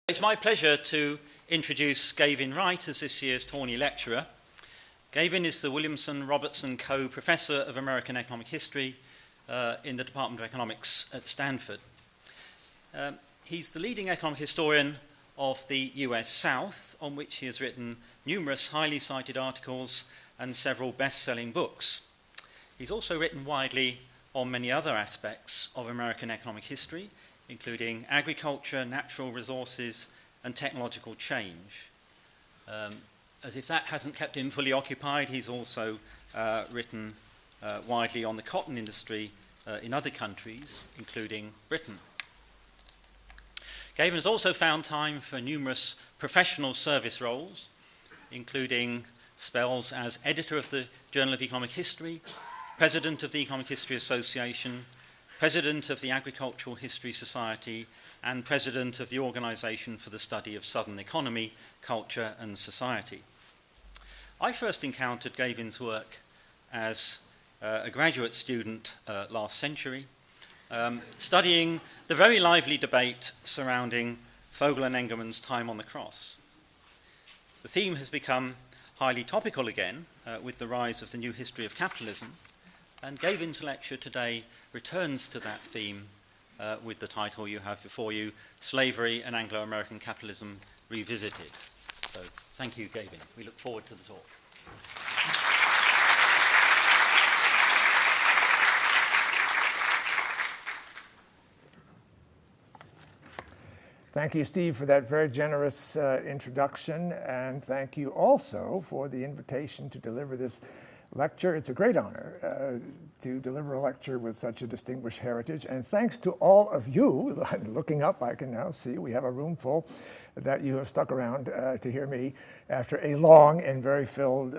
It's my pleasure to introduce Gavin Wright as this year's Tawney lecturer. Gavin is the Williamson Robertson Co-Professor of American Economic History in the Department of Economics at Stanford. He's the leading economic historian of the US South, on which he has written numerous highly cited articles and several best-selling books. He's also written widely on many other aspects of American economic history, including agriculture, natural resources, and technological change. As if that hasn't kept him fully occupied, he's also written widely on the cotton industry in other countries, including Britain. Gavin has also found time for numerous professional service roles, including spells as editor of the Journal of Economic History, president of the Economic History Association, president of the Agricultural History Society, and president of the Organization for the Study of Southern Economy, Culture and Society. I first encountered Gavin's work as a graduate student last century, studying the very lively debate surrounding Fogel and Engelman's Time on the Cross. The theme has become highly topical again with the rise of the new history of capitalism, and Gavin's lecture today returns to that theme with the title you have before you, Slavery and Anglo-American Capitalism Revisited. So thank you, Gavin. We look forward to the talk. Thank you, Steve, for that very generous introduction, and thank you also for the invitation to deliver this lecture. It's a great honor to deliver a lecture with such a distinguished heritage, and thanks to all of you. Looking up, I can now see we have a room full that you have stuck around to hear me after a long and very filled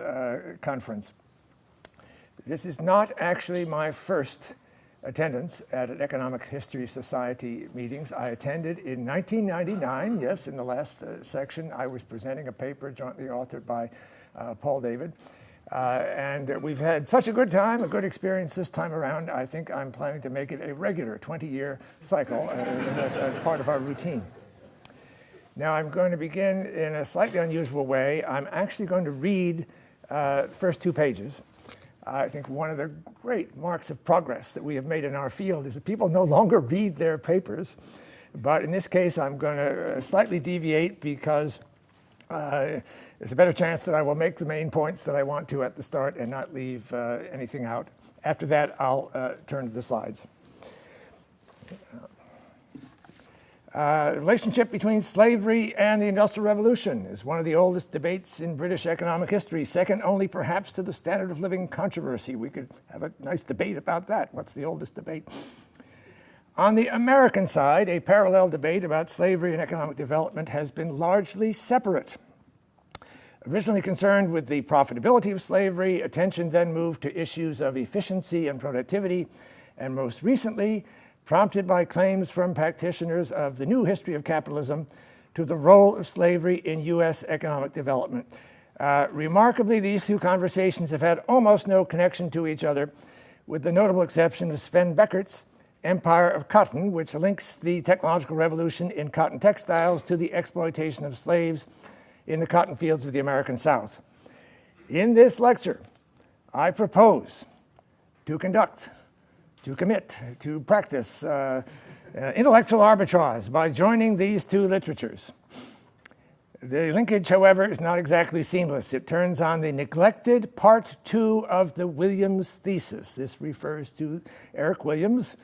conference. This is not actually my first attendance at an Economic History Society meetings. I attended in 1999, yes, in the last section. I was presenting a paper jointly authored by Paul David. And we've had such a good time, a good experience this time around. I think I'm planning to make it a regular 20-year cycle as part of our routine. Now I'm going to begin in a slightly unusual way. I'm actually going to read the first 2 pages. I think one of the great marks of progress that we have made in our field is that people no longer read their papers. But in this case, I'm going to slightly deviate because there's a better chance that I will make the main points that I want to at the start and not leave anything out. After that, I'll turn to the slides. The relationship between slavery and the Industrial Revolution is one of the oldest debates in British economic history, second only perhaps to the standard of living controversy. We could have a nice debate about that. What's the oldest debate? On the American side, a parallel debate about slavery and economic development has been largely separate. Originally concerned with the profitability of slavery, attention then moved to issues of efficiency and productivity, and most recently, prompted by claims from practitioners of the new history of capitalism, to the role of slavery in U.S. economic development. Remarkably, these 2 conversations have had almost no connection to each other, with the notable exception of Sven Beckert's Empire of Cotton, which links the technological revolution in cotton textiles to the exploitation of slaves in the cotton fields of the American South. In this lecture, I propose to conduct, to commit, to practice intellectual arbitrage by joining these 2 literatures. The linkage, however, is not exactly seamless. It turns on the neglected Part 2 of the Williams thesis. This refers to Eric Williams,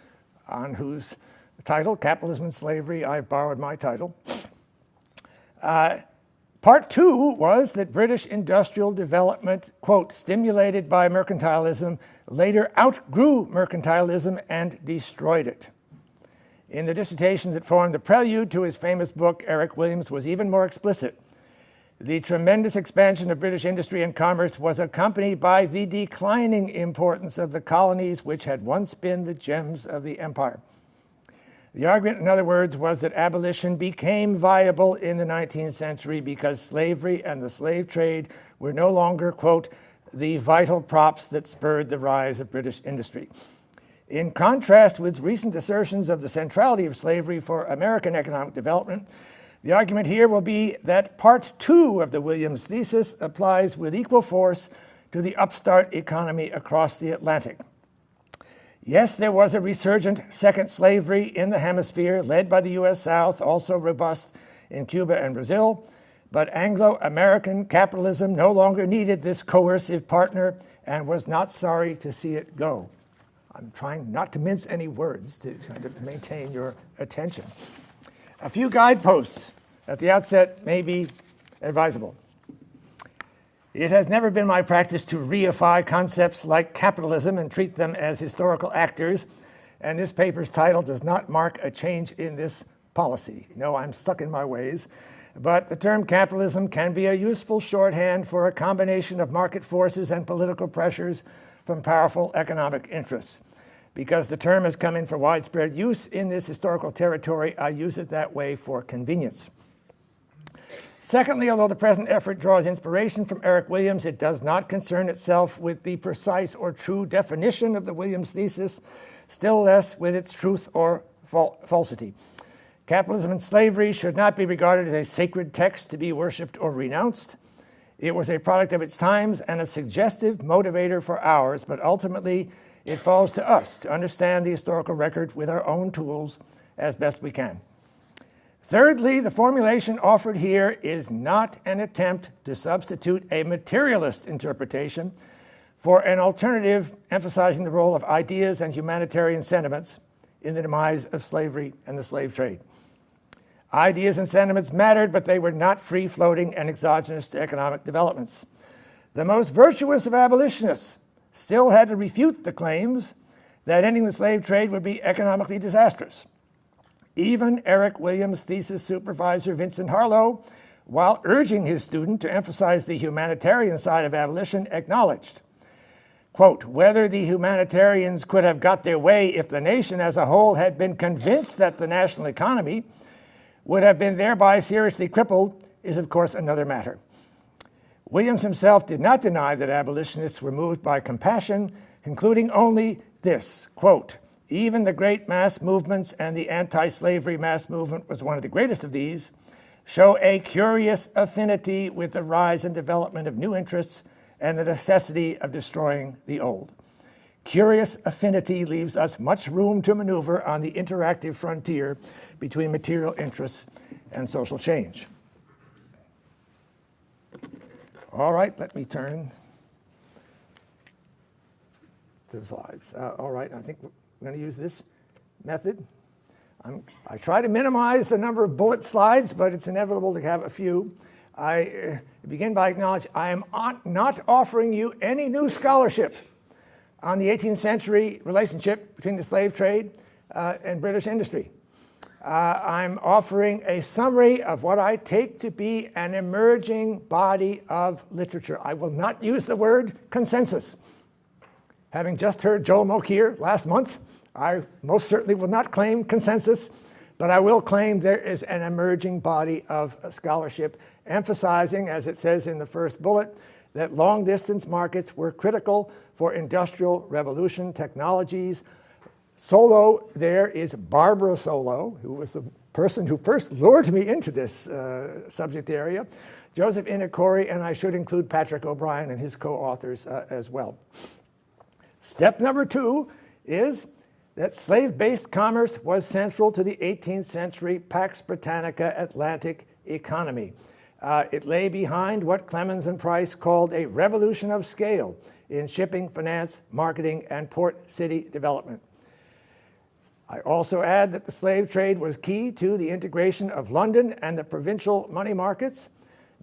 on whose title, Capitalism and Slavery, I borrowed my title. Part 2 was that British industrial development, quote, stimulated by mercantilism, later outgrew mercantilism and destroyed it. In the dissertation that formed the prelude to his famous book, Eric Williams was even more explicit. The tremendous expansion of British industry and commerce was accompanied by the declining importance of the colonies, which had once been the gems of the empire. The argument, in other words, was that abolition became viable in the 19th century because slavery and the slave trade were no longer, quote, the vital props that spurred the rise of British industry. In contrast with recent assertions of the centrality of slavery for American economic development, The argument here will be that part 2 of the Williams thesis applies with equal force to the upstart economy across the Atlantic. Yes, there was a resurgent second slavery in the hemisphere, led by the U.S. South, also robust in Cuba and Brazil, but Anglo-American capitalism no longer needed this coercive partner and was not sorry to see it go. I'm trying not to mince any words to maintain your attention. A few guideposts at the outset may be advisable. It has never been my practice to reify concepts like capitalism and treat them as historical actors, and this paper's title does not mark a change in this policy. No, I'm stuck in my ways. But the term capitalism can be a useful shorthand for a combination of market forces and political pressures from powerful economic interests. Because the term has come in for widespread use in this historical territory, I use it that way for convenience. Secondly, although the present effort draws inspiration from Eric Williams, it does not concern itself with the precise or true definition of the Williams thesis, still less with its truth or falsity. Capitalism and slavery should not be regarded as a sacred text to be worshipped or renounced. It was a product of its times and a suggestive motivator for ours, but ultimately it falls to us to understand the historical record with our own tools as best we can. Thirdly, the formulation offered here is not an attempt to substitute a materialist interpretation for an alternative emphasizing the role of ideas and humanitarian sentiments in the demise of slavery and the slave trade. Ideas and sentiments mattered, but they were not free-floating and exogenous to economic developments. The most virtuous of abolitionists still had to refute the claims that ending the slave trade would be economically disastrous. Even Eric Williams' thesis supervisor Vincent Harlow, while urging his student to emphasize the humanitarian side of abolition, acknowledged, quote, whether the humanitarians could have got their way if the nation as a whole had been convinced that the national economy would have been thereby seriously crippled is, of course, another matter. Williams himself did not deny that abolitionists were moved by compassion, concluding only this, quote, even the great mass movements, and the anti-slavery mass movement was one of the greatest of these, show a curious affinity with the rise and development of new interests and the necessity of destroying the old. Curious affinity leaves us much room to maneuver on the interactive frontier between material interests and social change. All right, let me turn to the slides. All right, I think we're going to use this method. I try to minimize the number of bullet slides, but it's inevitable to have a few. I begin by acknowledging I am not offering you any new scholarship on the 18th century relationship between the slave trade and British industry. I'm offering a summary of what I take to be an emerging body of literature. I will not use the word consensus. Having just heard Joel Mokyr last month, I most certainly will not claim consensus, but I will claim there is an emerging body of scholarship emphasizing, as it says in the first bullet, that long-distance markets were critical for industrial revolution technologies. Solow there is Barbara Solow, who was the person who first lured me into this subject area, Joseph Inakori, and I should include Patrick O'Brien and his co-authors as well. Step number 2 is that slave-based commerce was central to the 18th century Pax Britannica Atlantic economy. It lay behind what Clemens and Price called a revolution of scale in shipping, finance, marketing, and port city development. I also add that the slave trade was key to the integration of London and the provincial money markets.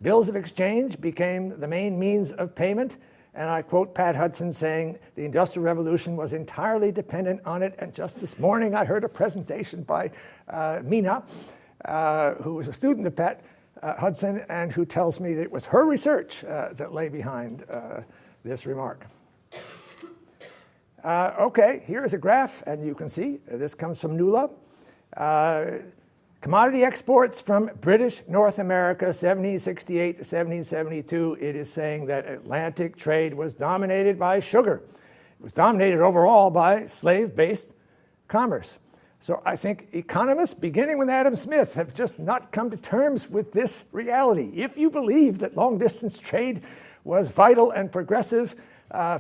Bills of exchange became the main means of payment, and I quote Pat Hudson saying, the Industrial Revolution was entirely dependent on it. And just this morning, I heard a presentation by Mina, who was a student of Pat Hudson, and who tells me that it was her research that lay behind this remark. Okay, here is a graph, and you can see this comes from NULA. Commodity exports from British North America, 1768 to 1772, it is saying that Atlantic trade was dominated by sugar. It was dominated overall by slave-based commerce. So I think economists, beginning with Adam Smith, have just not come to terms with this reality. If you believe that long-distance trade was vital and progressive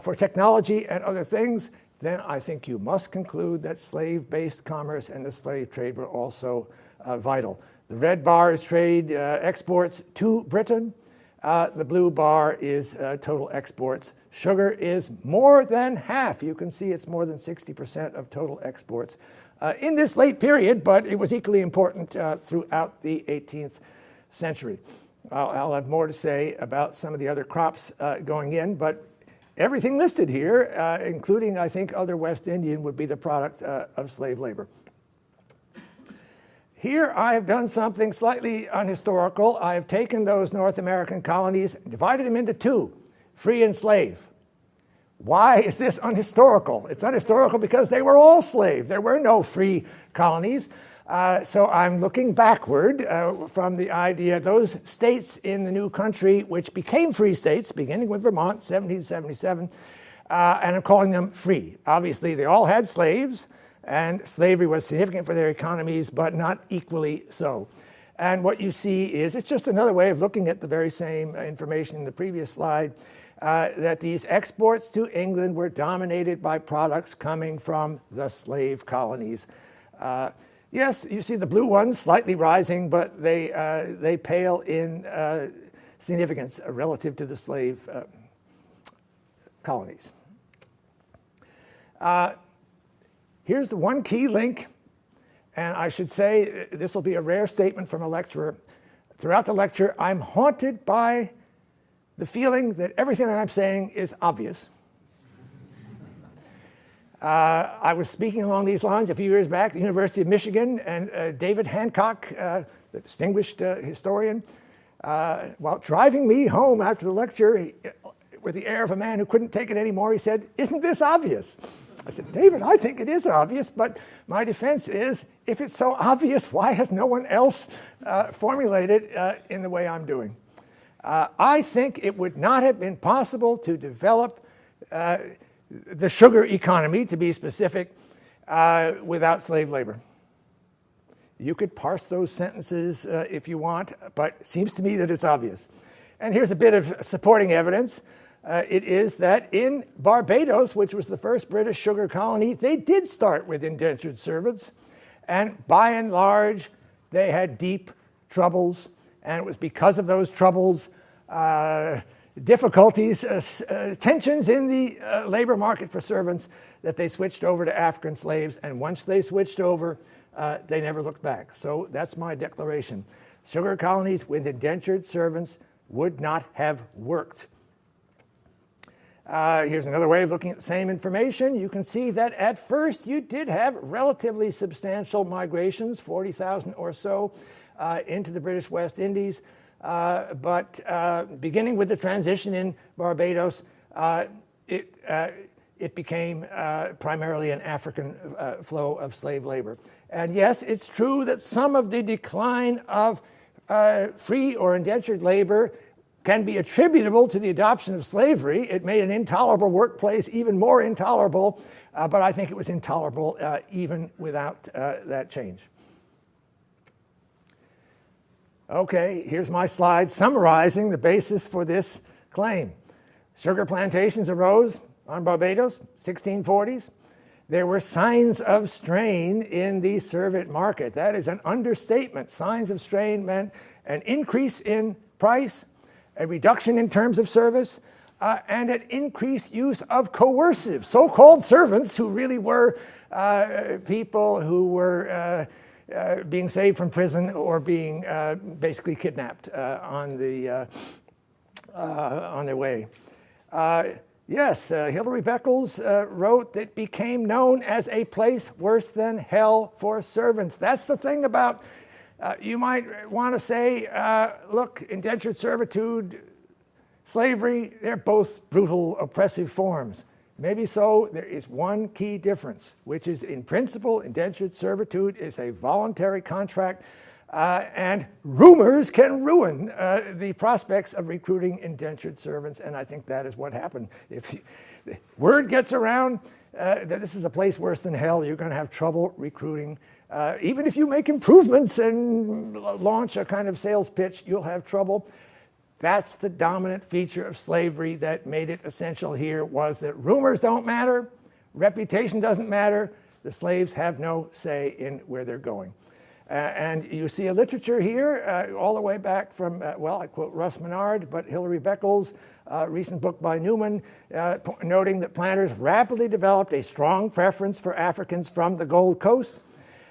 for technology and other things, then I think you must conclude that slave-based commerce and the slave trade were also vital. The red bar is trade exports to Britain. The blue bar is total exports. Sugar is more than half. You can see it's more than 60% of total exports in this late period, but it was equally important throughout the 18th century. I'll have more to say about some of the other crops going in, but everything listed here, including, I think, other West Indian, would be the product of slave labor. Here I have done something slightly unhistorical. I have taken those North American colonies and divided them into two, free and slave. Why is this unhistorical? It's unhistorical because they were all slave. There were no free colonies. So I'm looking backward from the idea, those states in the new country which became free states, beginning with Vermont, 1777, and I'm calling them free. Obviously, they all had slaves, and slavery was significant for their economies, but not equally so. And what you see is, it's just another way of looking at the very same information in the previous slide, that these exports to England were dominated by products coming from the slave colonies. Yes, you see the blue ones slightly rising, but they pale in significance relative to the slave colonies. Here's the one key link, and I should say this will be a rare statement from a lecturer. Throughout the lecture, I'm haunted by the feeling that everything I'm saying is obvious. I was speaking along these lines a few years back at the University of Michigan, and David Hancock, the distinguished historian, while driving me home after the lecture, with the air of a man who couldn't take it anymore, he said, "Isn't this obvious?" I said, "David, I think it is obvious, but my defense is, if it's so obvious, why has no one else formulated in the way I'm doing?" I think it would not have been possible to develop the sugar economy, to be specific, without slave labor. You could parse those sentences if you want, but it seems to me that it's obvious. And here's a bit of supporting evidence. It is that in Barbados, which was the first British sugar colony, they did start with indentured servants, and by and large, they had deep troubles, and it was because of those troubles, difficulties, tensions in the labor market for servants, that they switched over to African slaves, and once they switched over, they never looked back. So that's my declaration. Sugar colonies with indentured servants would not have worked. Here's another way of looking at the same information. You can see that at first you did have relatively substantial migrations, 40,000 or so, into the British West Indies. But beginning with the transition in Barbados, it became primarily an African flow of slave labor. And yes, it's true that some of the decline of free or indentured labor can be attributable to the adoption of slavery. It made an intolerable workplace even more intolerable, but I think it was intolerable even without that change. Okay, here's my slide summarizing the basis for this claim. Sugar plantations arose on Barbados, 1640s. There were signs of strain in the servant market. That is an understatement. Signs of strain meant an increase in price, a reduction in terms of service, and an increased use of coercive, so-called servants who really were people who were being saved from prison or being basically kidnapped on their way. Yes, Hilary Beckles wrote that it became known as a place worse than hell for servants. That's the thing about, you might want to say, look, indentured servitude, slavery, they're both brutal, oppressive forms. Maybe so. There is one key difference, which is in principle, indentured servitude is a voluntary contract, and rumors can ruin the prospects of recruiting indentured servants, and I think that is what happened. If word gets around that this is a place worse than hell, you're going to have trouble recruiting Even if you make improvements and launch a kind of sales pitch, you'll have trouble. That's the dominant feature of slavery that made it essential here, was that rumors don't matter, reputation doesn't matter, the slaves have no say in where they're going. And you see a literature here all the way back from, well, I quote Russ Menard, but Hilary Beckles' recent book by Newman, noting that planters rapidly developed a strong preference for Africans from the Gold Coast.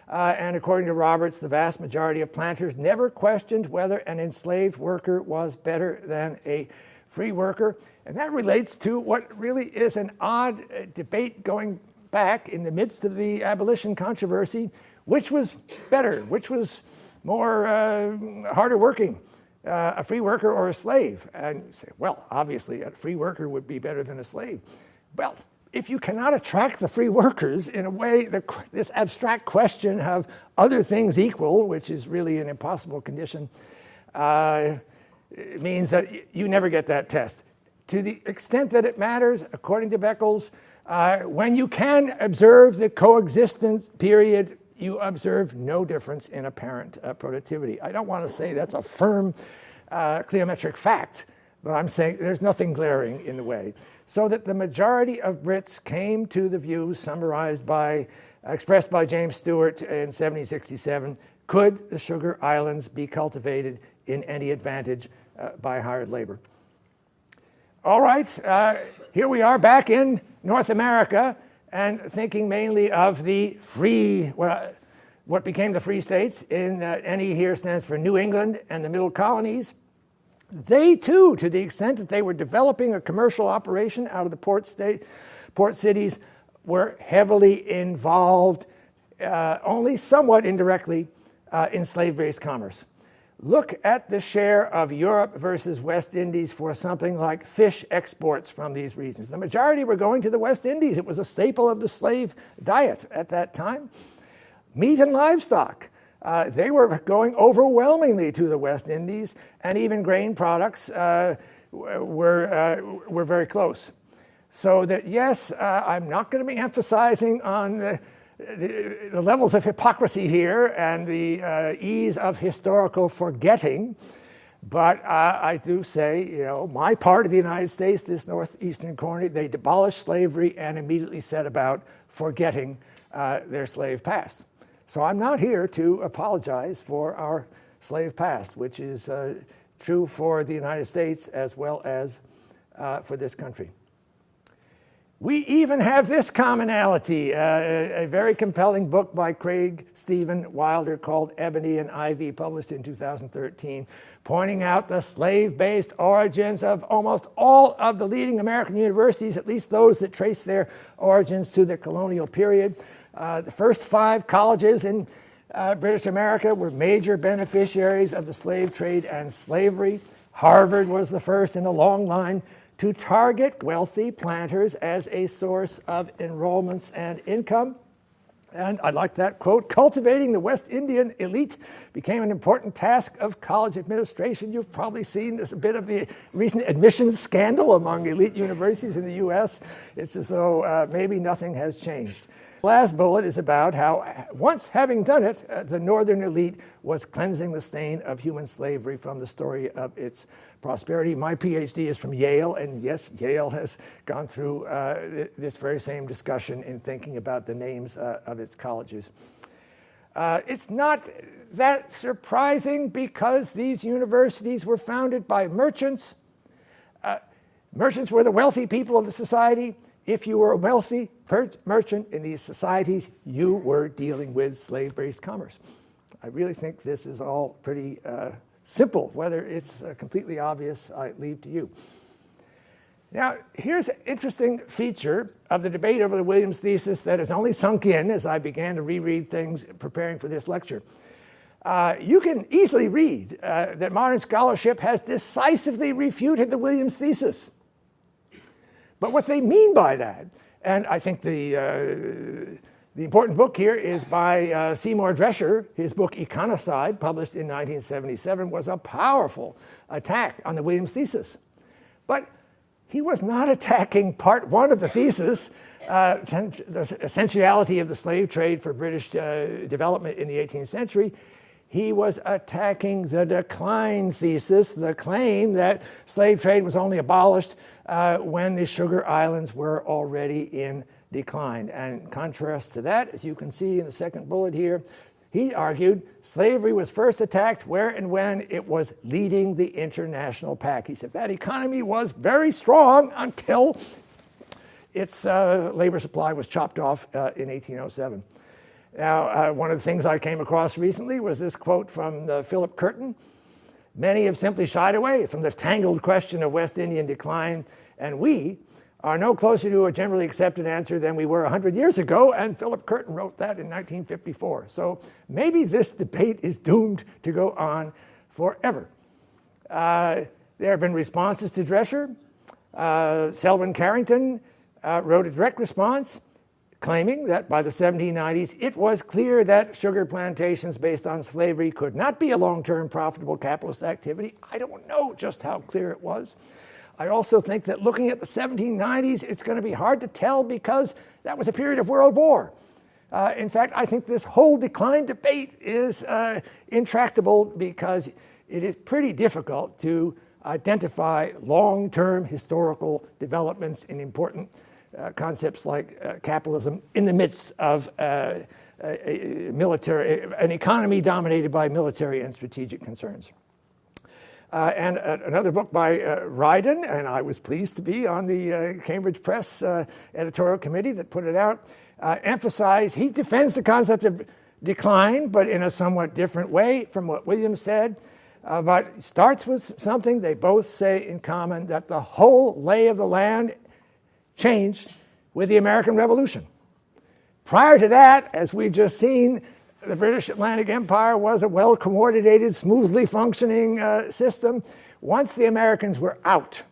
And according to Roberts, the vast majority of planters never questioned whether an enslaved worker was better than a free worker. And that relates to what really is an odd debate going back in the midst of the abolition controversy. Which was better? Which was more harder working, a free worker or a slave? And you say, well, obviously a free worker would be better than a slave. Well, if you cannot attract the free workers in a way, this abstract question of other things equal, which is really an impossible condition, it means that you never get that test. To the extent that it matters, according to Beckles, when you can observe the coexistence period, you observe no difference in apparent productivity. I don't want to say that's a firm cliometric fact, but I'm saying there's nothing glaring in the way. So that the majority of Brits came to the views expressed by James Stewart in 1767, could the Sugar Islands be cultivated in any advantage by hired labor? All right, here we are back in North America, and thinking mainly of the free, what became the free states. NE here stands for New England and the Middle Colonies. They too, to the extent that they were developing a commercial operation out of the port cities, were heavily involved, only somewhat indirectly, in slave-based commerce. Look at the share of Europe versus West Indies for something like fish exports from these regions. The majority were going to the West Indies. It was a staple of the slave diet at that time. Meat and livestock, they were going overwhelmingly to the West Indies, and even grain products were very close. So that, yes, I'm not going to be emphasizing on the levels of hypocrisy here and the ease of historical forgetting, but I do say, my part of the United States, this northeastern corner, they abolished slavery and immediately set about forgetting their slave past. So I'm not here to apologize for our slave past, which is true for the United States as well as for this country. We even have this commonality, a very compelling book by Craig Stephen Wilder called Ebony and Ivy, published in 2013, pointing out the slave-based origins of almost all of the leading American universities, at least those that trace their origins to the colonial period. The first 5 colleges in British America were major beneficiaries of the slave trade and slavery. Harvard was the first in a long line to target wealthy planters as a source of enrollments and income. And I like that quote, cultivating the West Indian elite became an important task of college administration. You've probably seen this a bit of the recent admissions scandal among elite universities in the US. It's as though maybe nothing has changed. The last bullet is about how, once having done it, the northern elite was cleansing the stain of human slavery from the story of its prosperity. My PhD is from Yale, and yes, Yale has gone through this very same discussion in thinking about the names of its colleges. It's not that surprising because these universities were founded by merchants. Merchants were the wealthy people of the society. If you were a wealthy merchant in these societies, you were dealing with slave-based commerce. I really think this is all pretty simple. Whether it's completely obvious, I leave to you. Now, here's an interesting feature of the debate over the Williams thesis that has only sunk in as I began to reread things preparing for this lecture. You can easily read that modern scholarship has decisively refuted the Williams thesis. But what they mean by that, and I think the important book here is by Seymour Drescher. His book Econicide, published in 1977, was a powerful attack on the Williams thesis. But he was not attacking part one of the thesis, the essentiality of the slave trade for British development in the 18th century. He was attacking the decline thesis, the claim that slave trade was only abolished when the sugar islands were already in decline. And in contrast to that, as you can see in the second bullet here, he argued slavery was first attacked where and when it was leading the international pack. He said that economy was very strong until its labor supply was chopped off in 1807. Now, one of the things I came across recently was this quote from Philip Curtin. Many have simply shied away from the tangled question of West Indian decline, and we are no closer to a generally accepted answer than we were 100 years ago, and Philip Curtin wrote that in 1954. So maybe this debate is doomed to go on forever. There have been responses to Drescher. Selwyn Carrington wrote a direct response claiming that by the 1790s, it was clear that sugar plantations based on slavery could not be a long-term profitable capitalist activity. I don't know just how clear it was. I also think that looking at the 1790s, it's going to be hard to tell because that was a period of World War. In fact, I think this whole decline debate is intractable because it is pretty difficult to identify long-term historical developments in important concepts like capitalism in the midst of an economy dominated by military and strategic concerns. And another book by Ryden, and I was pleased to be on the Cambridge Press editorial committee that put it out, emphasized, he defends the concept of decline, but in a somewhat different way from what Williams said, but starts with something they both say in common, that the whole lay of the land changed with the American Revolution. Prior to that, as we've just seen, the British Atlantic Empire was a well-coordinated, smoothly functioning system. Once the Americans were out,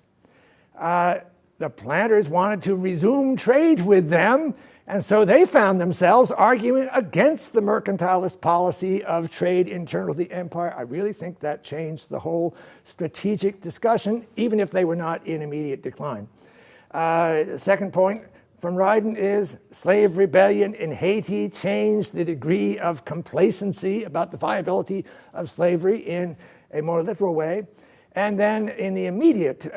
the planters wanted to resume trade with them, and so they found themselves arguing against the mercantilist policy of trade internal to the empire. I really think that changed the whole strategic discussion, even if they were not in immediate decline. Second point from Ryden is slave rebellion in Haiti changed the degree of complacency about the viability of slavery in a more literal way. And then in the immediate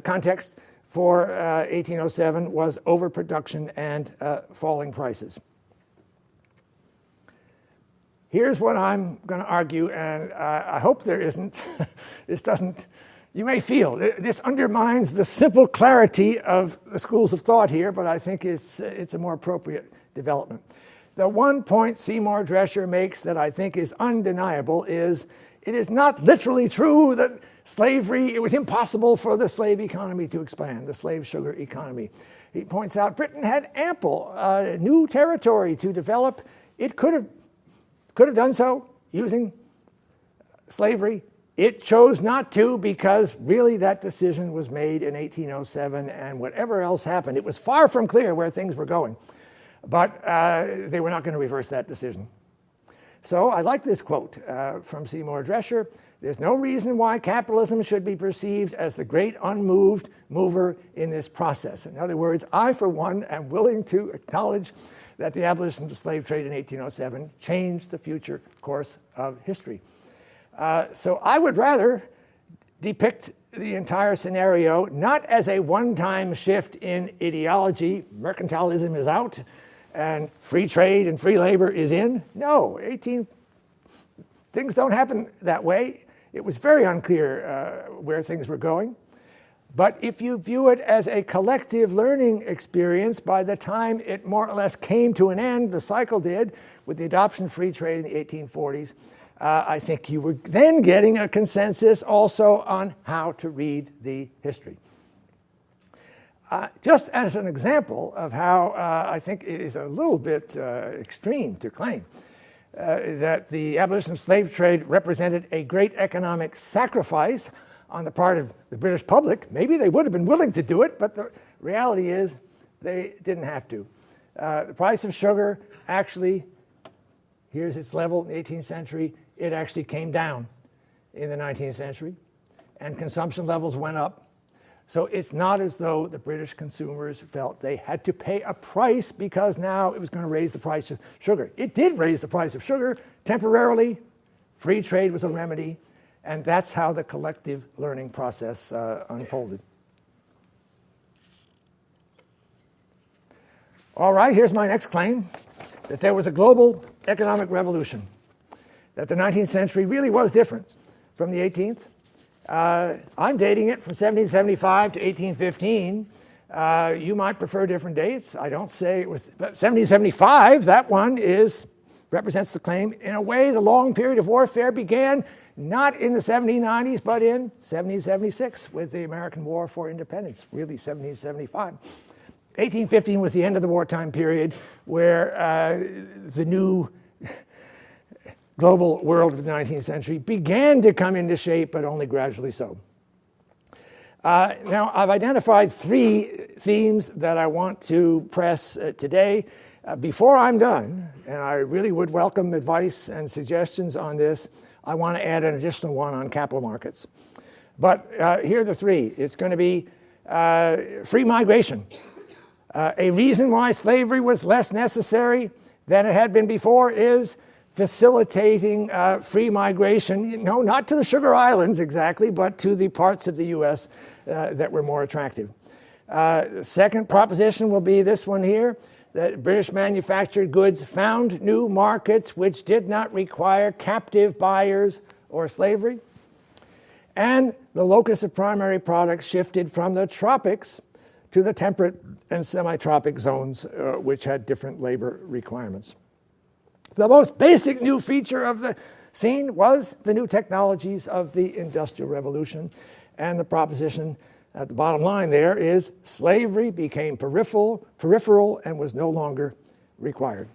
context for 1807 was overproduction and falling prices. Here's what I'm going to argue, and I hope there isn't, this doesn't, you may feel this undermines the simple clarity of the schools of thought here, but I think it's a more appropriate development. The one point Seymour Drescher makes that I think is undeniable is it is not literally true that slavery, it was impossible for the slave economy to expand, the slave sugar economy. He points out Britain had ample new territory to develop. It could have done so using slavery. It chose not to because really that decision was made in 1807, and whatever else happened, it was far from clear where things were going. But they were not going to reverse that decision. So I like this quote from Seymour Drescher. There's no reason why capitalism should be perceived as the great unmoved mover in this process. In other words, I, for one, am willing to acknowledge that the abolition of the slave trade in 1807 changed the future course of history. So I would rather depict the entire scenario not as a one-time shift in ideology, mercantilism is out, and free trade and free labor is in. No, things don't happen that way. It was very unclear where things were going. But if you view it as a collective learning experience, by the time it more or less came to an end, the cycle did, with the adoption of free trade in the 1840s, I think you were then getting a consensus also on how to read the history. Just as an example of how I think it is a little bit extreme to claim that the abolition of slave trade represented a great economic sacrifice on the part of the British public. Maybe they would have been willing to do it, but the reality is they didn't have to. The price of sugar actually, here's its level in the 18th century, it actually came down in the 19th century, and consumption levels went up. So it's not as though the British consumers felt they had to pay a price because now it was going to raise the price of sugar. It did raise the price of sugar temporarily. Free trade was a remedy, and that's how the collective learning process unfolded. All right, here's my next claim, that there was a global economic revolution, that the 19th century really was different from the 18th. I'm dating it from 1775 to 1815. You might prefer different dates. I don't say it was, but 1775, that one represents the claim. In a way, the long period of warfare began not in the 1790s, but in 1776 with the American War for Independence, really 1775. 1815 was the end of the wartime period where the new global world of the 19th century began to come into shape, but only gradually so. Now, I've identified three themes that I want to press today. Before I'm done, and I really would welcome advice and suggestions on this, I want to add an additional one on capital markets. But here are the three. It's going to be free migration. A reason why slavery was less necessary than it had been before is facilitating free migration, not to the Sugar Islands exactly, but to the parts of the U.S. That were more attractive. The second proposition will be this one here, that British manufactured goods found new markets which did not require captive buyers or slavery. And the locus of primary products shifted from the tropics to the temperate and semi-tropic zones, which had different labor requirements. The most basic new feature of the scene was the new technologies of the Industrial Revolution. And the proposition at the bottom line there is slavery became peripheral and was no longer required.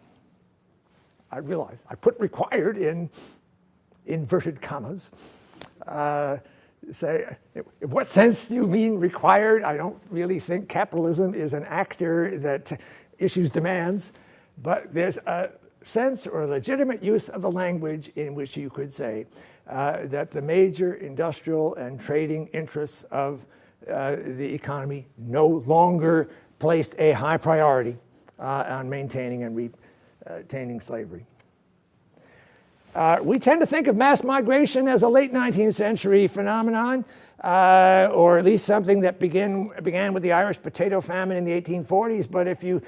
I realize I put required in inverted commas. Say, in what sense do you mean required? I don't really think capitalism is an actor that issues demands, but there's a sense or a legitimate use of the language in which you could say that the major industrial and trading interests of the economy no longer placed a high priority on maintaining and retaining slavery. We tend to think of mass migration as a late 19th century phenomenon, or at least something that began with the Irish potato famine in the 1840s. But if you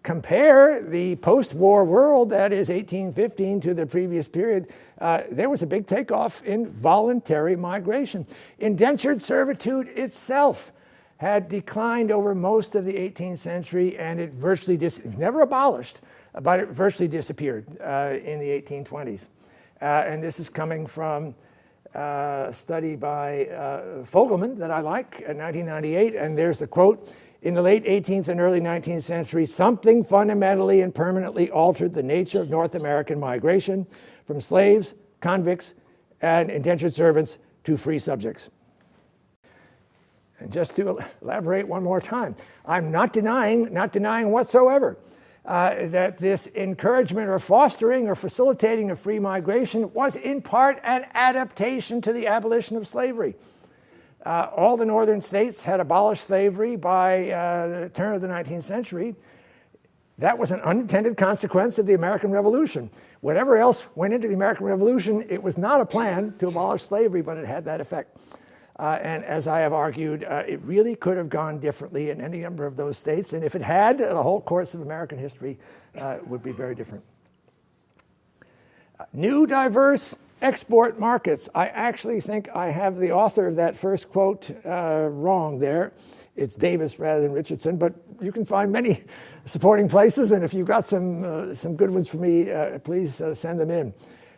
compare the post-war world, that is 1815 to the previous period, there was a big takeoff in voluntary migration. Indentured servitude itself had declined over most of the 18th century, and it virtually never abolished, but it virtually disappeared in the 1820s. And this is coming from a study by Fogelman that I like in 1998, and there's the quote, "In the late 18th and early 19th century, something fundamentally and permanently altered the nature of North American migration from slaves, convicts, and indentured servants to free subjects." And just to elaborate one more time, I'm not denying whatsoever that this encouragement or fostering or facilitating of free migration was in part an adaptation to the abolition of slavery. All the northern states had abolished slavery by the turn of the 19th century. That was an unintended consequence of the American Revolution. Whatever else went into the American Revolution, it was not a plan to abolish slavery, but it had that effect. And as I have argued, it really could have gone differently in any number of those states. And if it had, the whole course of American history would be very different. New diverse export markets. I actually think I have the author of that first quote wrong there. It's Davis rather than Richardson, but you can find many supporting places. And if you've got some good ones for me, please send them in.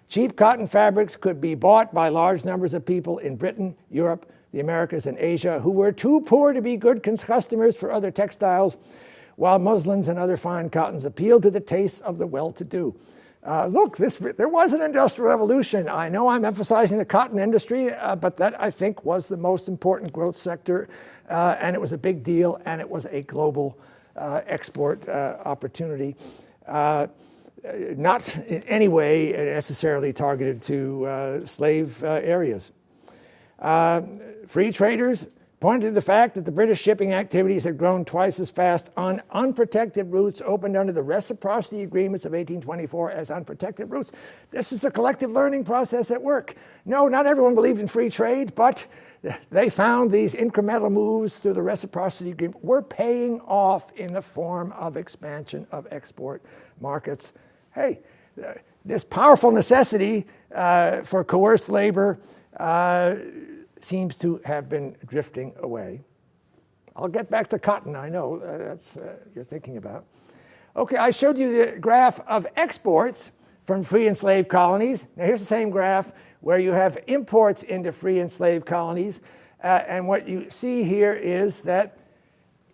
Cheap cotton fabrics could be bought by large numbers of people in Britain, Europe, the Americas, and Asia who were too poor to be good customers for other textiles, while muslins and other fine cottons appealed to the tastes of the well-to-do. Look, there was an industrial revolution. I know I'm emphasizing the cotton industry, but that, I think, was the most important growth sector, and it was a big deal, and it was a global export opportunity. Not in any way necessarily targeted to slave areas. Free traders pointed to the fact that the British shipping activities had grown twice as fast on unprotected routes opened under the reciprocity agreements of 1824 as unprotected routes. This is the collective learning process at work. No, not everyone believed in free trade, but they found these incremental moves through the reciprocity agreement were paying off in the form of expansion of export markets. Hey, this powerful necessity for coerced labor seems to have been drifting away. I'll get back to cotton, I know that's you're thinking about. Okay, I showed you the graph of exports from free and slave colonies. Now here's the same graph where you have imports into free and slave colonies. And what you see here is that,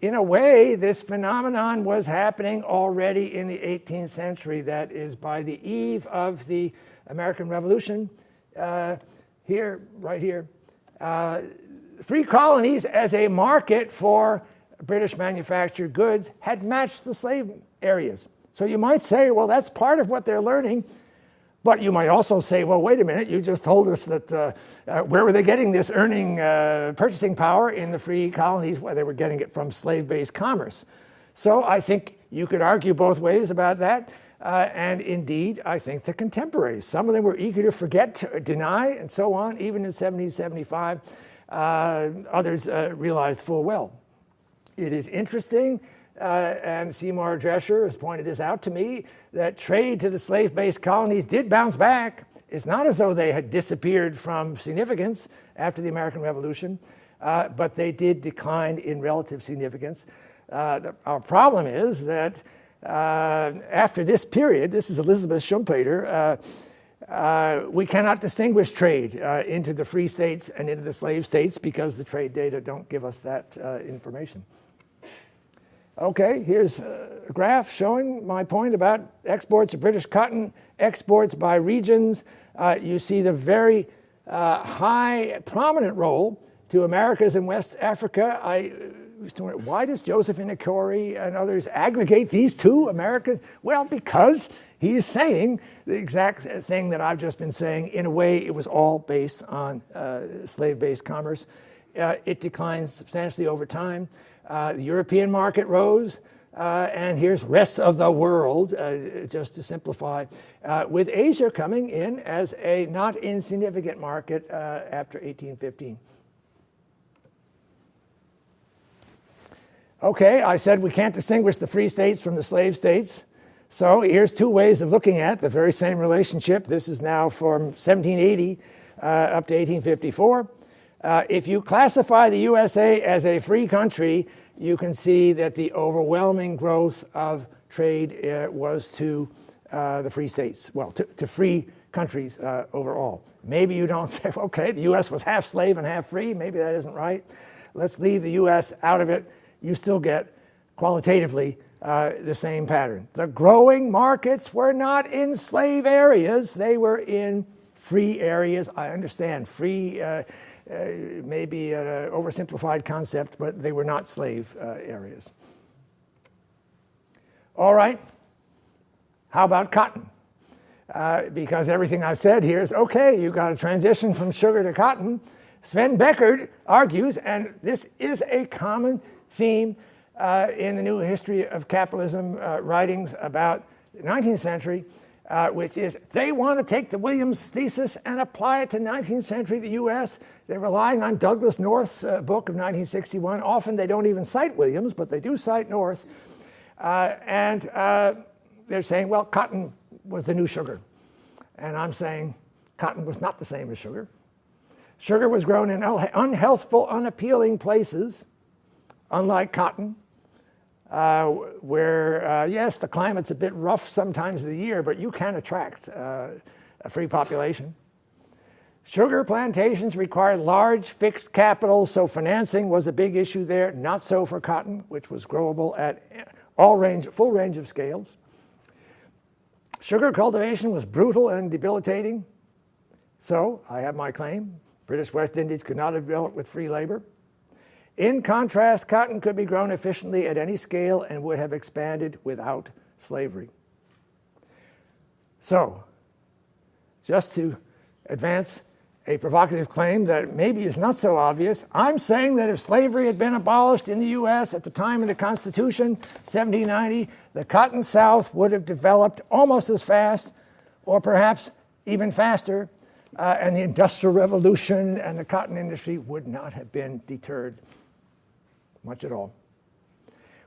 in a way, this phenomenon was happening already in the 18th century. That is, by the eve of the American Revolution, right here, free colonies as a market for British manufactured goods had matched the slave areas. So you might say, well, that's part of what they're learning. But you might also say, well, wait a minute, you just told us that where were they getting this purchasing power in the free colonies? Well, they were getting it from slave-based commerce. So I think you could argue both ways about that. And indeed, I think the contemporaries, some of them were eager to forget, deny, and so on, even in 1775. Others realized full well. It is interesting, and Seymour Drescher has pointed this out to me, that trade to the slave-based colonies did bounce back. It's not as though they had disappeared from significance after the American Revolution, but they did decline in relative significance. Our problem is that after this period, this is Elizabeth Schumpeter, we cannot distinguish trade into the free states and into the slave states because the trade data don't give us that information. Okay, here's a graph showing my point about exports of British cotton, exports by regions. You see the very high, prominent role to Americas and West Africa. I used to wonder, why does Joseph Inakori and others aggregate these two, Americas? Well, because he is saying the exact thing that I've just been saying. In a way, it was all based on slave-based commerce. It declines substantially over time. The European market rose, and here's rest of the world, just to simplify, with Asia coming in as a not insignificant market after 1815. Okay, I said we can't distinguish the free states from the slave states. So here's two ways of looking at the very same relationship. This is now from 1780 up to 1854. If you classify the USA as a free country, you can see that the overwhelming growth of trade was to the free states, well, to free countries overall. Maybe you don't say, okay, the US was half slave and half free. Maybe that isn't right. Let's leave the US out of it. You still get, qualitatively, the same pattern. The growing markets were not in slave areas. They were in free areas. I understand free may be an oversimplified concept, but they were not slave areas. All right. How about cotton? Because everything I've said here is, okay, you've got a transition from sugar to cotton. Sven Beckert argues, and this is a common theme in the new history of capitalism writings about the 19th century, which is they want to take the Williams thesis and apply it to 19th century the U.S. They're relying on Douglas North's book of 1961. Often they don't even cite Williams, but they do cite North. And they're saying, well, cotton was the new sugar. And I'm saying cotton was not the same as sugar. Sugar was grown in unhealthful, unappealing places, unlike cotton, where, yes, the climate's a bit rough sometimes of the year, but you can attract a free population. Sugar plantations required large fixed capital, so financing was a big issue there. Not so for cotton, which was growable at full range of scales. Sugar cultivation was brutal and debilitating. So, I have my claim, British West Indies could not have developed with free labor. In contrast, cotton could be grown efficiently at any scale and would have expanded without slavery. So, just to advance a provocative claim that maybe is not so obvious. I'm saying that if slavery had been abolished in the U.S. at the time of the Constitution, 1790, the Cotton South would have developed almost as fast, or perhaps even faster, and the Industrial Revolution and the cotton industry would not have been deterred much at all.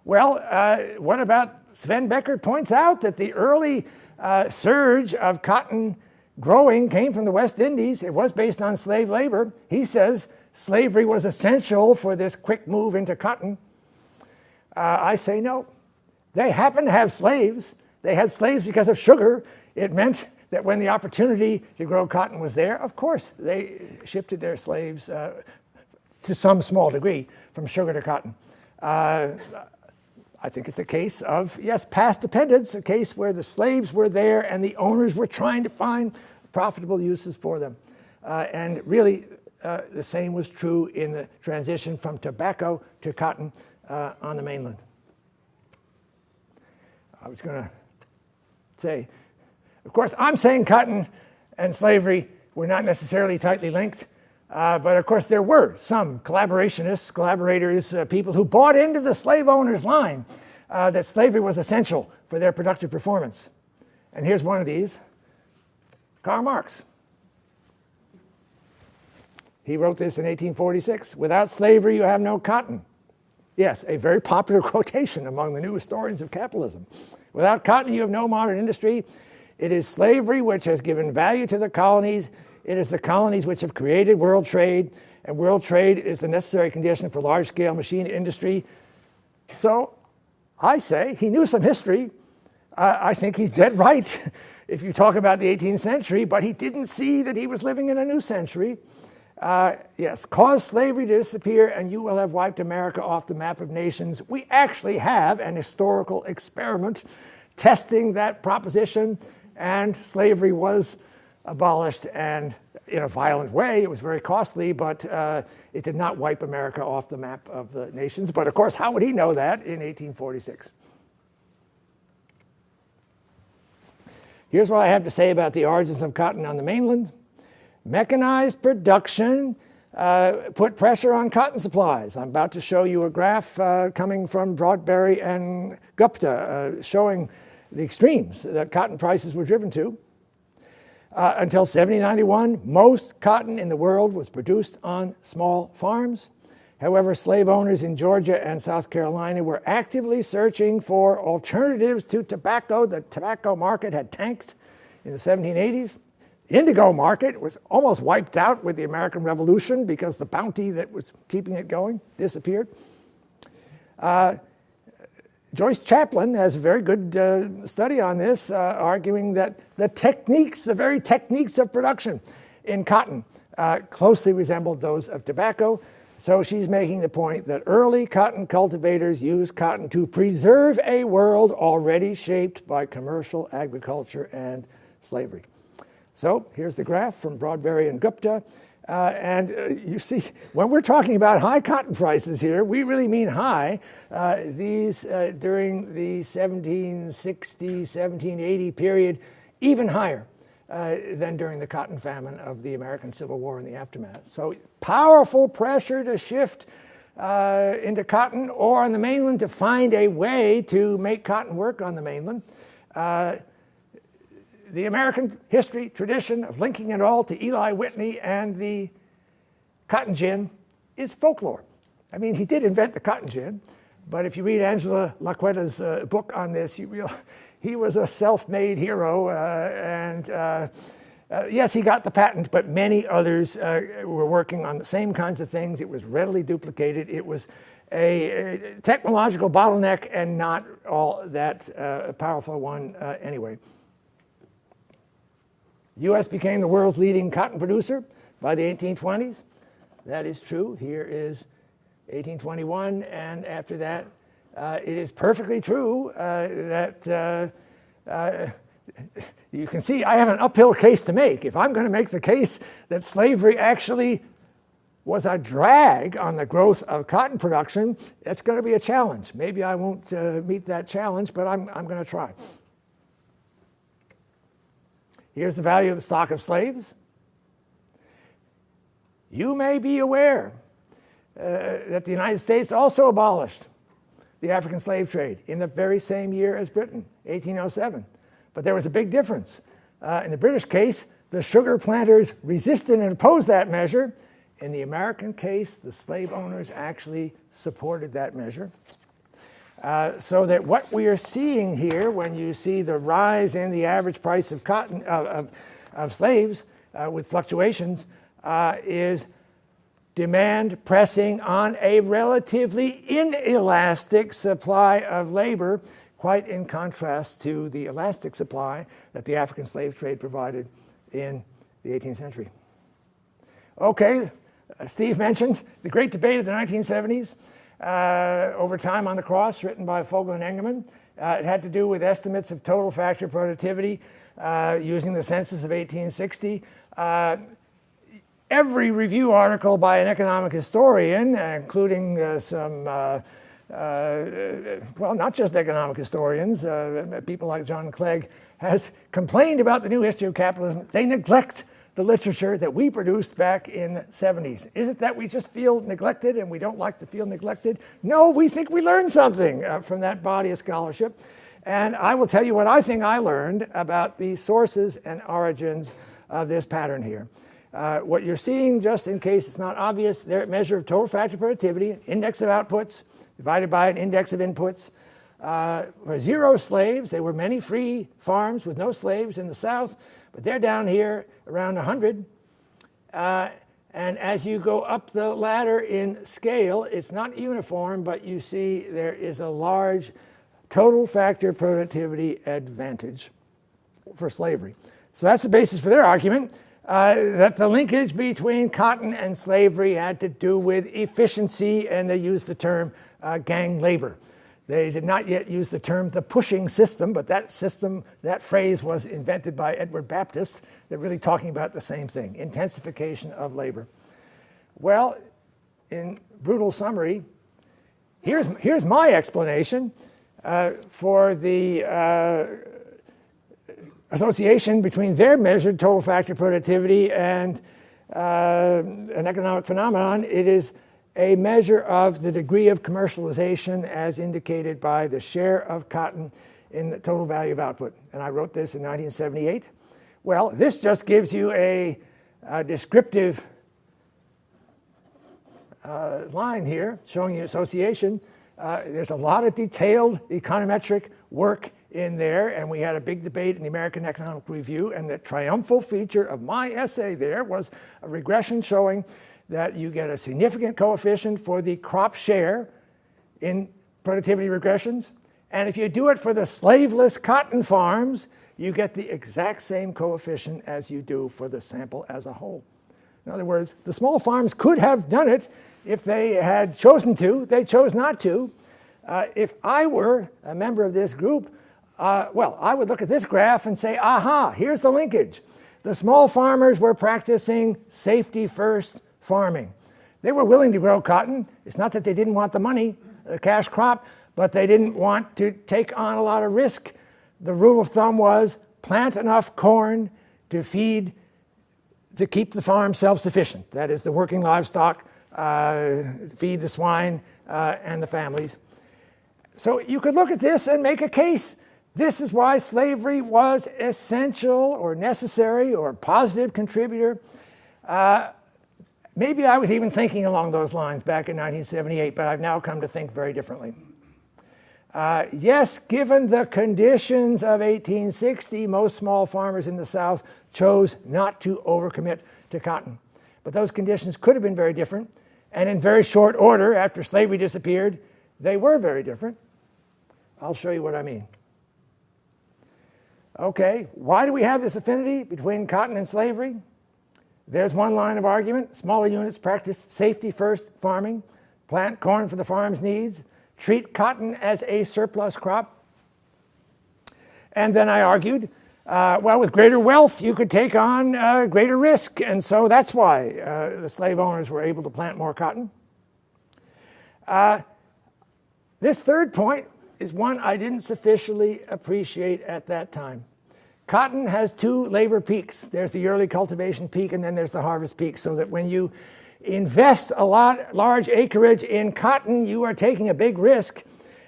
Well, what about Sven Beckert points out that the early surge of cotton growing came from the West Indies. It was based on slave labor. He says slavery was essential for this quick move into cotton. I say no. They happened to have slaves. They had slaves because of sugar. It meant that when the opportunity to grow cotton was there, of course, they shifted their slaves to some small degree from sugar to cotton. I think it's a case of, yes, past dependence, a case where the slaves were there and the owners were trying to find profitable uses for them. And really, the same was true in the transition from tobacco to cotton on the mainland. I was going to say, of course, I'm saying cotton and slavery were not necessarily tightly linked. But of course, there were some collaborationists, collaborators, people who bought into the slave owners' line that slavery was essential for their productive performance. And here's one of these, Karl Marx. He wrote this in 1846, "Without slavery, you have no cotton." Yes, a very popular quotation among the new historians of capitalism. "Without cotton, you have no modern industry. It is slavery which has given value to the colonies. It is the colonies which have created world trade, and world trade is the necessary condition for large-scale machine industry." So I say he knew some history. I think he's dead right if you talk about the 18th century, but he didn't see that he was living in a new century. Yes, cause slavery to disappear and you will have wiped America off the map of nations. We actually have an historical experiment testing that proposition, and slavery was abolished, and in a violent way. It was very costly, but it did not wipe America off the map of the nations. But of course, how would he know that in 1846? Here's what I have to say about the origins of cotton on the mainland. Mechanized production put pressure on cotton supplies. I'm about to show you a graph coming from Broadberry and Gupta showing the extremes that cotton prices were driven to. Until 1791, most cotton in the world was produced on small farms. However, slave owners in Georgia and South Carolina were actively searching for alternatives to tobacco. The tobacco market had tanked in the 1780s. The indigo market was almost wiped out with the American Revolution because the bounty that was keeping it going disappeared. Joyce Chaplin has a very good study on this, arguing that the very techniques of production in cotton closely resembled those of tobacco. So she's making the point that early cotton cultivators used cotton to preserve a world already shaped by commercial agriculture and slavery. So here's the graph from Broadberry and Gupta. You see, when we're talking about high cotton prices here, we really mean high. These during the 1760, 1780 period, even higher than during the cotton famine of the American Civil War and the aftermath. So powerful pressure to shift into cotton, or on the mainland to find a way to make cotton work on the mainland. The American history tradition of linking it all to Eli Whitney and the cotton gin is folklore. I mean, he did invent the cotton gin, but if you read Angela Laqueta's book on this, you realize he was a self-made hero, yes, he got the patent, but many others were working on the same kinds of things. It was readily duplicated. It was a technological bottleneck and not all that powerful one anyway. U.S. became the world's leading cotton producer by the 1820s. That is true. Here is 1821, and after that, it is perfectly true that you can see I have an uphill case to make. If I'm going to make the case that slavery actually was a drag on the growth of cotton production, it's going to be a challenge. Maybe I won't meet that challenge, but I'm going to try. Here's the value of the stock of slaves. You may be aware that the United States also abolished the African slave trade in the very same year as Britain, 1807. But there was a big difference. In the British case, the sugar planters resisted and opposed that measure. In the American case, the slave owners actually supported that measure. So that what we are seeing here, when you see the rise in the average price of cotton of slaves with fluctuations, is demand pressing on a relatively inelastic supply of labor, quite in contrast to the elastic supply that the African slave trade provided in the 18th century. Okay, Steve mentioned the great debate of the 1970s over time on the cross, written by Fogel and Engelman. It had to do with estimates of total factor productivity using the census of 1860. Every review article by an economic historian, including well, not just economic historians, people like John Clegg, has complained about the new history of capitalism. They neglect the literature that we produced back in the 70s. Is it that we just feel neglected and we don't like to feel neglected? No, we think we learned something from that body of scholarship. And I will tell you what I think I learned about the sources and origins of this pattern here. What you're seeing, just in case it's not obvious, they're a measure of total factor productivity, index of outputs, divided by an index of inputs. For zero slaves, there were many free farms with no slaves in the South, but they're down here around 100. And as you go up the ladder in scale, it's not uniform, but you see there is a large total factor productivity advantage for slavery. So that's the basis for their argument. That the linkage between cotton and slavery had to do with efficiency, and they used the term gang labor. They did not yet use the term the pushing system, but that system, that phrase was invented by Edward Baptist. They're really talking about the same thing, intensification of labor. Well, in brutal summary, here's my explanation for the association between their measured total factor productivity and an economic phenomenon. It is a measure of the degree of commercialization as indicated by the share of cotton in the total value of output. And I wrote this in 1978. Well, this just gives you a descriptive line here showing you association. There's a lot of detailed econometric work in there, and we had a big debate in the American Economic Review, and the triumphal feature of my essay there was a regression showing that you get a significant coefficient for the crop share in productivity regressions, and if you do it for the slaveless cotton farms, you get the exact same coefficient as you do for the sample as a whole. In other words, the small farms could have done it if they had chosen to. They chose not to. If I were a member of this group, well, I would look at this graph and say, aha, here's the linkage. The small farmers were practicing safety-first farming. They were willing to grow cotton. It's not that they didn't want the money, the cash crop, but they didn't want to take on a lot of risk. The rule of thumb was plant enough corn to keep the farm self-sufficient. That is, the working livestock, feed the swine and the families. So you could look at this and make a case. This is why slavery was essential or necessary or a positive contributor. Maybe I was even thinking along those lines back in 1978, but I've now come to think very differently. Yes, given the conditions of 1860, most small farmers in the South chose not to overcommit to cotton. But those conditions could have been very different, and in very short order, after slavery disappeared, they were very different. I'll show you what I mean. Okay, why do we have this affinity between cotton and slavery? There's one line of argument. Smaller units practice safety-first farming, plant corn for the farm's needs, treat cotton as a surplus crop. And then I argued, well, with greater wealth, you could take on greater risk, and so that's why the slave owners were able to plant more cotton. This third point is one I didn't sufficiently appreciate at that time. cotton has two labor peaks. There's the early cultivation peak, and then there's the harvest peak, so that when you invest a large acreage in cotton, you are taking a big risk.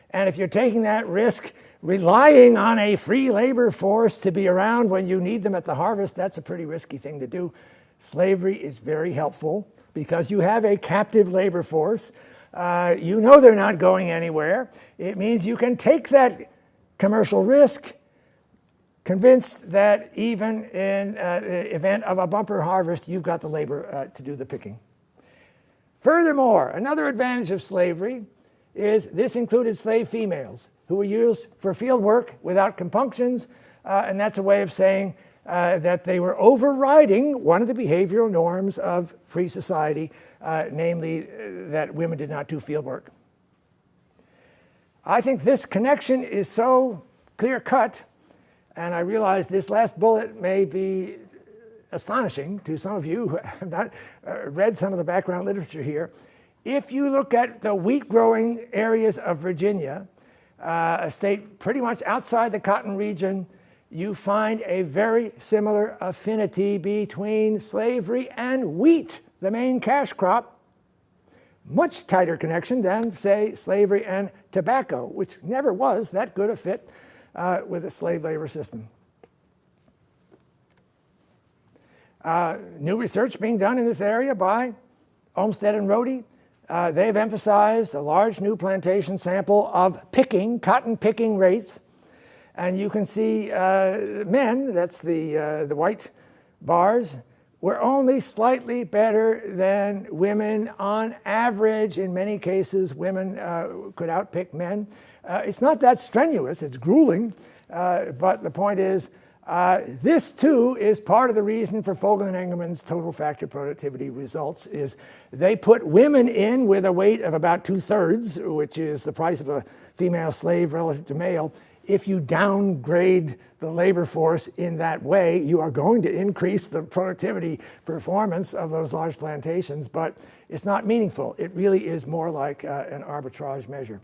And if you're taking that risk relying on a free labor force to be around when you need them at the harvest, that's a pretty risky thing to do. Slavery is very helpful because you have a captive labor force. You know they're not going anywhere. It means you can take that commercial risk, convinced that even in the event of a bumper harvest, you've got the labor to do the picking. Furthermore, another advantage of slavery is this included slave females who were used for field work without compunctions, and that's a way of saying that they were overriding one of the behavioral norms of free society, namely that women did not do field work. I think this connection is so clear-cut, and I realize this last bullet may be astonishing to some of you who have not read some of the background literature here. If you look at the wheat-growing areas of Virginia, a state pretty much outside the cotton region, you find a very similar affinity between slavery and wheat, the main cash crop. Much tighter connection than, say, slavery and tobacco, which never was that good a fit with a slave labor system. New research being done in this area by Olmsted and Rhodey. They've emphasized a large new plantation sample of cotton picking rates. And you can see men, that's the white bars, were only slightly better than women on average. In many cases, women could outpick men. It's not that strenuous, it's grueling, but the point is, this too is part of the reason for Fogel and Engelmann's total factor productivity results is they put women in with a weight of about 2/3, which is the price of a female slave relative to male. If you downgrade the labor force in that way, you are going to increase the productivity performance of those large plantations, but it's not meaningful. It really is more like an arbitrage measure.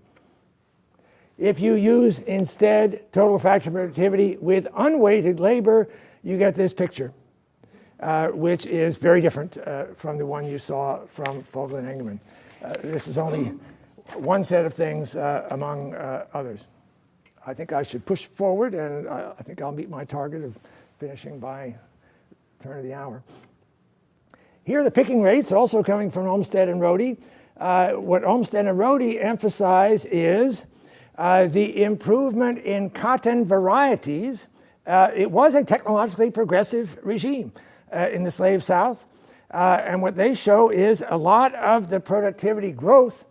If you use instead total factor productivity with unweighted labor, you get this picture, which is very different from the one you saw from Fogel and Engelmann. This is only one set of things among others. I think I should push forward, and I think I'll meet my target of finishing by turn of the hour. Here are the picking rates, also coming from Olmsted and Rhodey. What Olmsted and Rhodey emphasize is the improvement in cotton varieties. It was a technologically progressive regime in the slave South. And what they show is a lot of the productivity growth.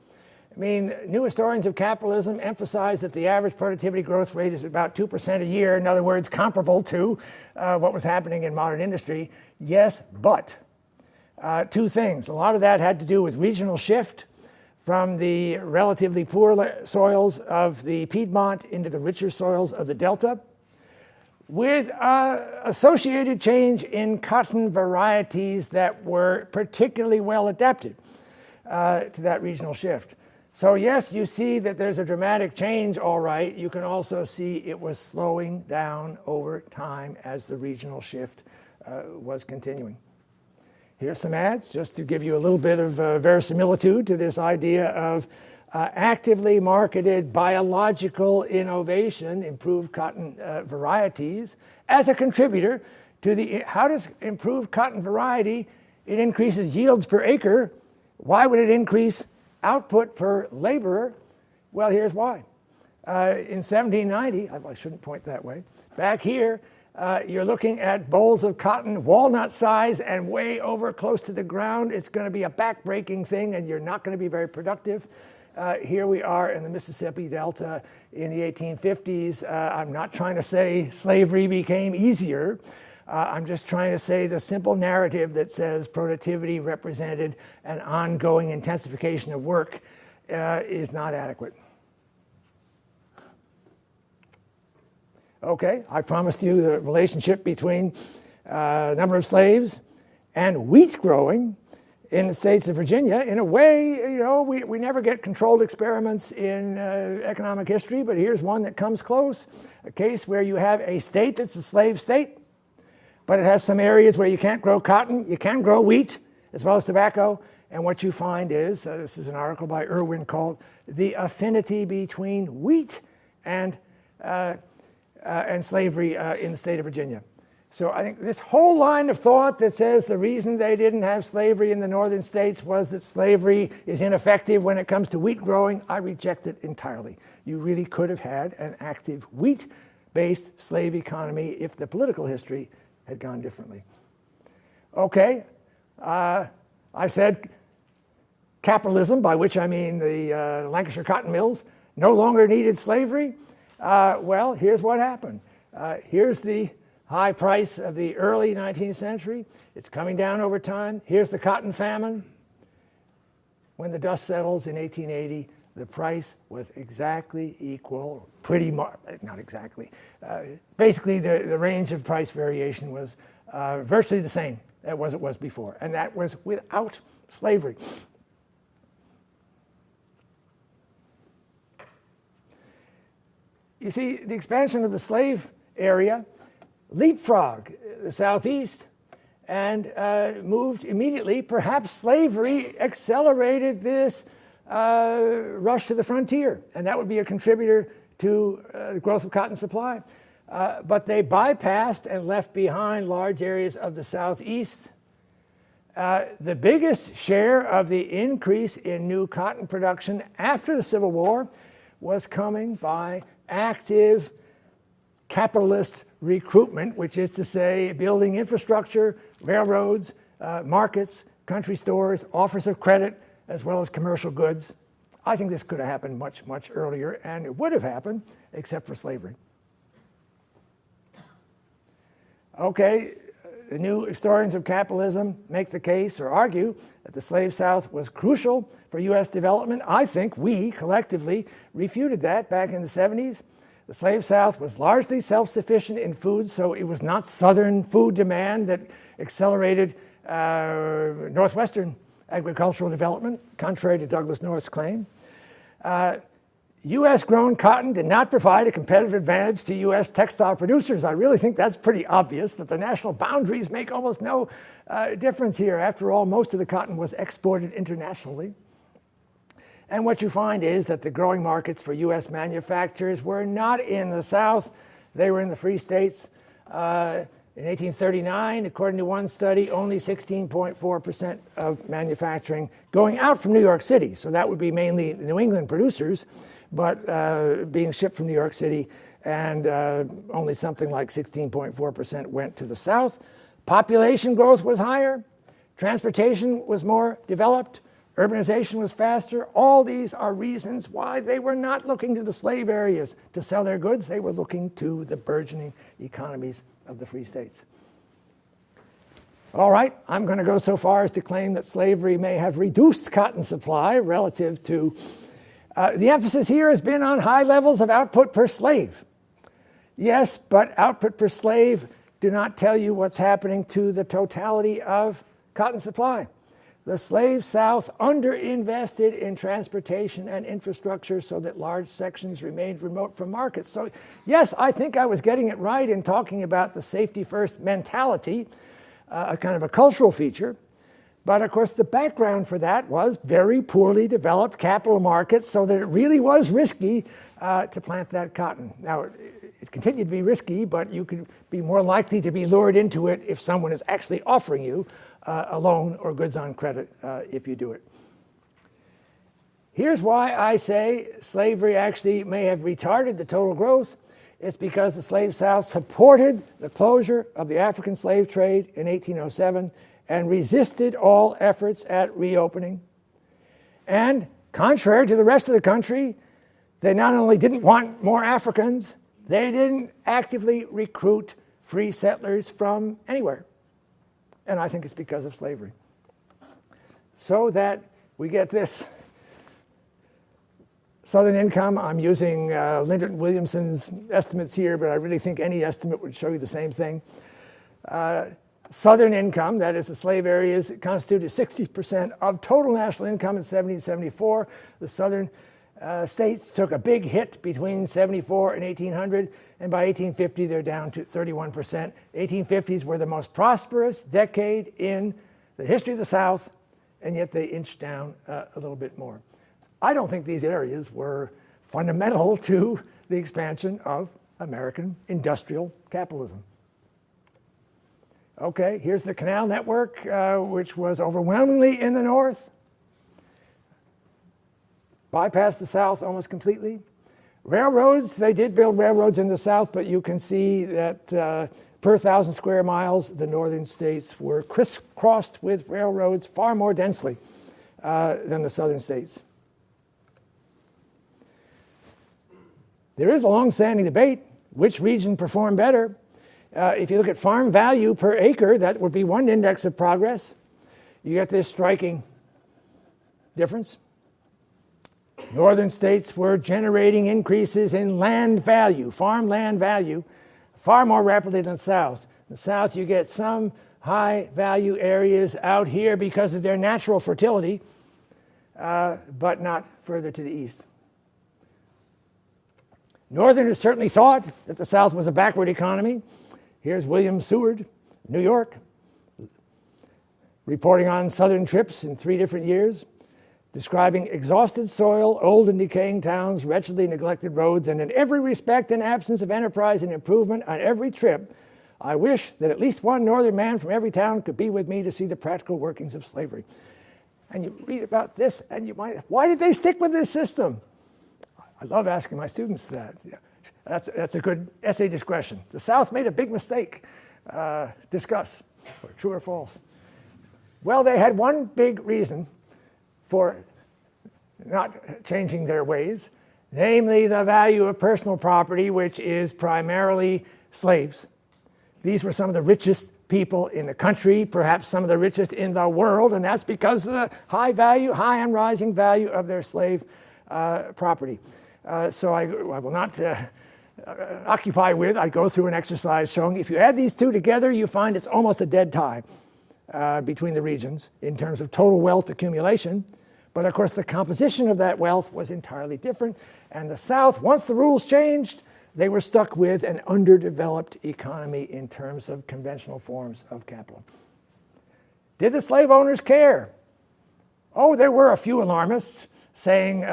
I mean, new historians of capitalism emphasize that the average productivity growth rate is about 2% a year. In other words, comparable to what was happening in modern industry. Yes, but two things. A lot of that had to do with regional shift from the relatively poor soils of the Piedmont into the richer soils of the Delta, with associated change in cotton varieties that were particularly well adapted to that regional shift. So yes, you see that there's a dramatic change, all right. You can also see it was slowing down over time as the regional shift was continuing. Here's some ads, just to give you a little bit of verisimilitude to this idea of actively marketed biological innovation, improved cotton varieties, as a contributor to the, how does improved cotton variety, it increases yields per acre. Why would it increase output per laborer? Well, here's why. In 1790, I shouldn't point that way, back here, you're looking at bowls of cotton, walnut size and way over close to the ground. It's going to be a back-breaking thing, and you're not going to be very productive. Here we are in the Mississippi Delta in the 1850s. I'm not trying to say slavery became easier. I'm just trying to say the simple narrative that says productivity represented an ongoing intensification of work is not adequate. Okay, I promised you the relationship between number of slaves and wheat growing in the states of Virginia. In a way, you know, we never get controlled experiments in economic history, but here's one that comes close. A case where you have a state that's a slave state, but it has some areas where you can't grow cotton, you can grow wheat, as well as tobacco. And what you find is, this is an article by Irwin called The Affinity Between Wheat and Slavery in the state of Virginia. So I think this whole line of thought that says the reason they didn't have slavery in the northern states was that slavery is ineffective when it comes to wheat growing, I reject it entirely. You really could have had an active wheat-based slave economy if the political history had gone differently. Okay, I said capitalism, by which I mean the Lancashire cotton mills, no longer needed slavery. Well, here's what happened. Here's the high price of the early 19th century. It's coming down over time. Here's the cotton famine. When the dust settles in 1880, the price was exactly equal, not exactly. Basically, the range of price variation was virtually the same as it was before, and that was without slavery. You see, the expansion of the slave area leapfrogged the Southeast and moved immediately. Perhaps slavery accelerated this rush to the frontier, and that would be a contributor to the growth of cotton supply. But they bypassed and left behind large areas of the Southeast. The biggest share of the increase in new cotton production after the Civil War was coming by active capitalist recruitment, which is to say building infrastructure, railroads, markets, country stores, offers of credit, as well as commercial goods. I think this could have happened much, much earlier, and it would have happened except for slavery. Okay, the new historians of capitalism make the case or argue that the slave South was crucial for U.S. development. I think we collectively refuted that back in the 70s. The slave South was largely self-sufficient in food, so it was not Southern food demand that accelerated Northwestern agricultural development, contrary to Douglas North's claim. U.S.-grown cotton did not provide a competitive advantage to U.S. textile producers. I really think that's pretty obvious, that the national boundaries make almost no difference here. After all, most of the cotton was exported internationally. And what you find is that the growing markets for U.S. manufacturers were not in the South. They were in the free states. In 1839, according to one study, only 16.4% of manufacturing going out from New York City. So that would be mainly New England producers, but being shipped from New York City, and only something like 16.4% went to the South. Population growth was higher. Transportation was more developed. Urbanization was faster. All these are reasons why they were not looking to the slave areas to sell their goods. They were looking to the burgeoning economies of the free states. All right, I'm going to go so far as to claim that slavery may have reduced cotton supply relative to... the emphasis here has been on high levels of output per slave. Yes, but output per slave do not tell you what's happening to the totality of cotton supply. The slave South underinvested in transportation and infrastructure so that large sections remained remote from markets. So yes, I think I was getting it right in talking about the safety first mentality, a kind of a cultural feature. But of course, the background for that was very poorly developed capital markets, so that it really was risky to plant that cotton. Now, it continued to be risky, but you could be more likely to be lured into it if someone is actually offering you a loan or goods on credit if you do it. Here's why I say slavery actually may have retarded the total growth. It's because the slave South supported the closure of the African slave trade in 1807 and resisted all efforts at reopening. And contrary to the rest of the country, they not only didn't want more Africans, they didn't actively recruit free settlers from anywhere. And I think it's because of slavery. So that we get this Southern income. I'm using Lyndon Williamson's estimates here, but I really think any estimate would show you the same thing. Southern income, that is the slave areas, constituted 60% of total national income in 1774. The southern states took a big hit between 74 and 1800, and by 1850 they're down to 31%. 1850s were the most prosperous decade in the history of the South, and yet they inched down a little bit more. I don't think these areas were fundamental to the expansion of American industrial capitalism. Okay, here's the canal network, which was overwhelmingly in the north, bypassed the south almost completely. Railroads, they did build railroads in the south, but you can see that per 1,000 square miles, the northern states were crisscrossed with railroads far more densely than the southern states. There is a long-standing debate which region performed better. If you look at farm value per acre, that would be one index of progress. You get this striking difference. Northern states were generating increases in land value, farmland value, far more rapidly than the South. In the South, you get some high-value areas out here because of their natural fertility, but not further to the east. Northerners certainly thought that the South was a backward economy. Here's William Seward, New York, reporting on Southern trips in 3 different years, describing exhausted soil, old and decaying towns, wretchedly neglected roads, and in every respect an absence of enterprise and improvement on every trip. I wish that at least one northern man from every town could be with me to see the practical workings of slavery. And you read about this, and you might, why did they stick with this system? I love asking my students that. Yeah. That's a good essay discussion. The South made a big mistake. Discuss, or true or false. Well, they had one big reason for not changing their ways, namely the value of personal property, which is primarily slaves. These were some of the richest people in the country, perhaps some of the richest in the world, and that's because of the high value, high and rising value of their slave property. So I will not occupy with, I go through an exercise showing if you add these two together, you find it's almost a dead tie between the regions in terms of total wealth accumulation. But of course, the composition of that wealth was entirely different. And the South, once the rules changed, they were stuck with an underdeveloped economy in terms of conventional forms of capital. Did the slave owners care? Oh, there were a few alarmists saying,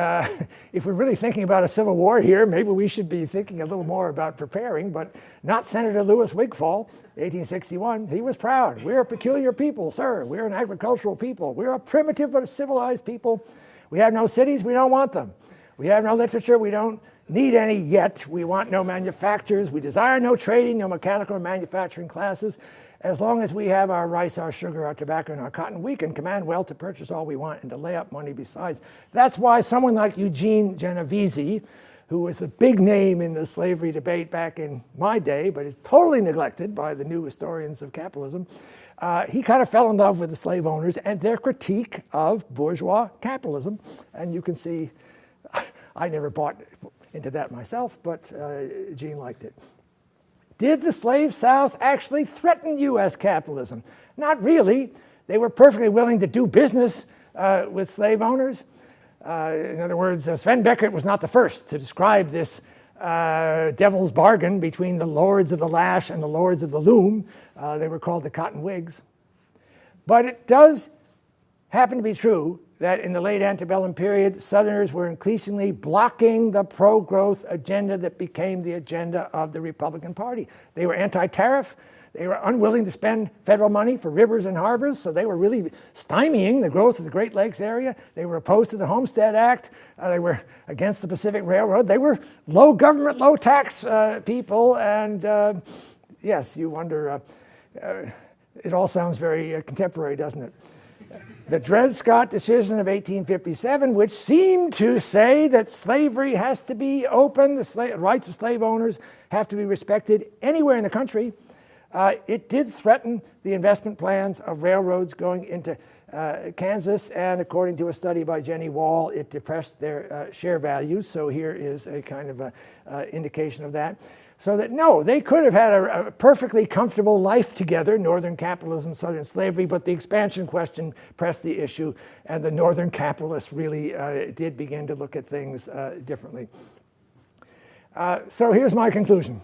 if we're really thinking about a civil war here, maybe we should be thinking a little more about preparing, but not Senator Lewis Wigfall, 1861. He was proud. We're a peculiar people, sir. We're an agricultural people. We're a primitive but a civilized people. We have no cities. We don't want them. We have no literature. We don't need any yet. We want no manufacturers. We desire no trading, no mechanical or manufacturing classes. As long as we have our rice, our sugar, our tobacco, and our cotton, we can command wealth to purchase all we want and to lay up money besides. That's why someone like Eugene Genovese, who was a big name in the slavery debate back in my day, but is totally neglected by the new historians of capitalism, he kind of fell in love with the slave owners and their critique of bourgeois capitalism. And you can see, I never bought into that myself, but Gene liked it. Did the slave South actually threaten U.S. capitalism? Not really. They were perfectly willing to do business with slave owners. In other words, Sven Beckert was not the first to describe this devil's bargain between the lords of the lash and the lords of the loom. They were called the Cotton Whigs. But it does happen to be true that in the late antebellum period, Southerners were increasingly blocking the pro-growth agenda that became the agenda of the Republican Party. They were anti-tariff. They were unwilling to spend federal money for rivers and harbors, so they were really stymieing the growth of the Great Lakes area. They were opposed to the Homestead Act. They were against the Pacific Railroad. They were low government, low tax people, and yes, you wonder, it all sounds very contemporary, doesn't it? The Dred Scott decision of 1857, which seemed to say that slavery has to be open, the rights of slave owners have to be respected anywhere in the country, it did threaten the investment plans of railroads going into Kansas, and according to a study by Jenny Wall, it depressed their share values. So here is a kind of indication of that. So that, no, they could have had a perfectly comfortable life together, Northern capitalism, Southern slavery, but the expansion question pressed the issue, and the Northern capitalists really did begin to look at things differently. So here's my conclusion.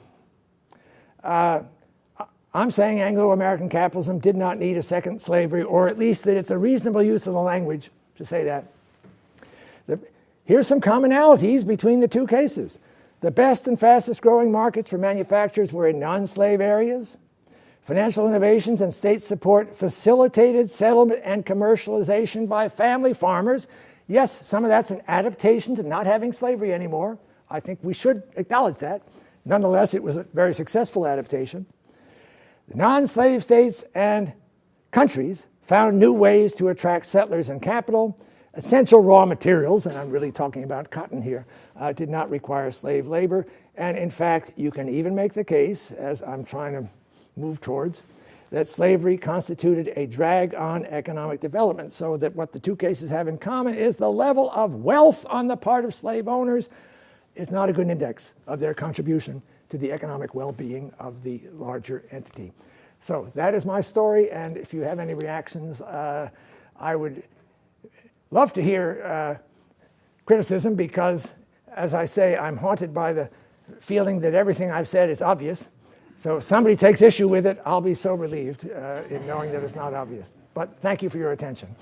I'm saying Anglo-American capitalism did not need a second slavery, or at least that it's a reasonable use of the language to say that. Here's some commonalities between the two cases. The best and fastest growing markets for manufacturers were in non-slave areas. Financial innovations and state support facilitated settlement and commercialization by family farmers. Yes, some of that's an adaptation to not having slavery anymore. I think we should acknowledge that. Nonetheless, it was a very successful adaptation. The non-slave states and countries found new ways to attract settlers and capital. Essential raw materials, and I'm really talking about cotton here, did not require slave labor. And in fact, you can even make the case, as I'm trying to move towards, that slavery constituted a drag on economic development, so that what the two cases have in common is the level of wealth on the part of slave owners is not a good index of their contribution to the economic well-being of the larger entity. So that is my story, and if you have any reactions, I would love to hear criticism, because, as I say, I'm haunted by the feeling that everything I've said is obvious. So if somebody takes issue with it, I'll be so relieved in knowing that it's not obvious. But thank you for your attention.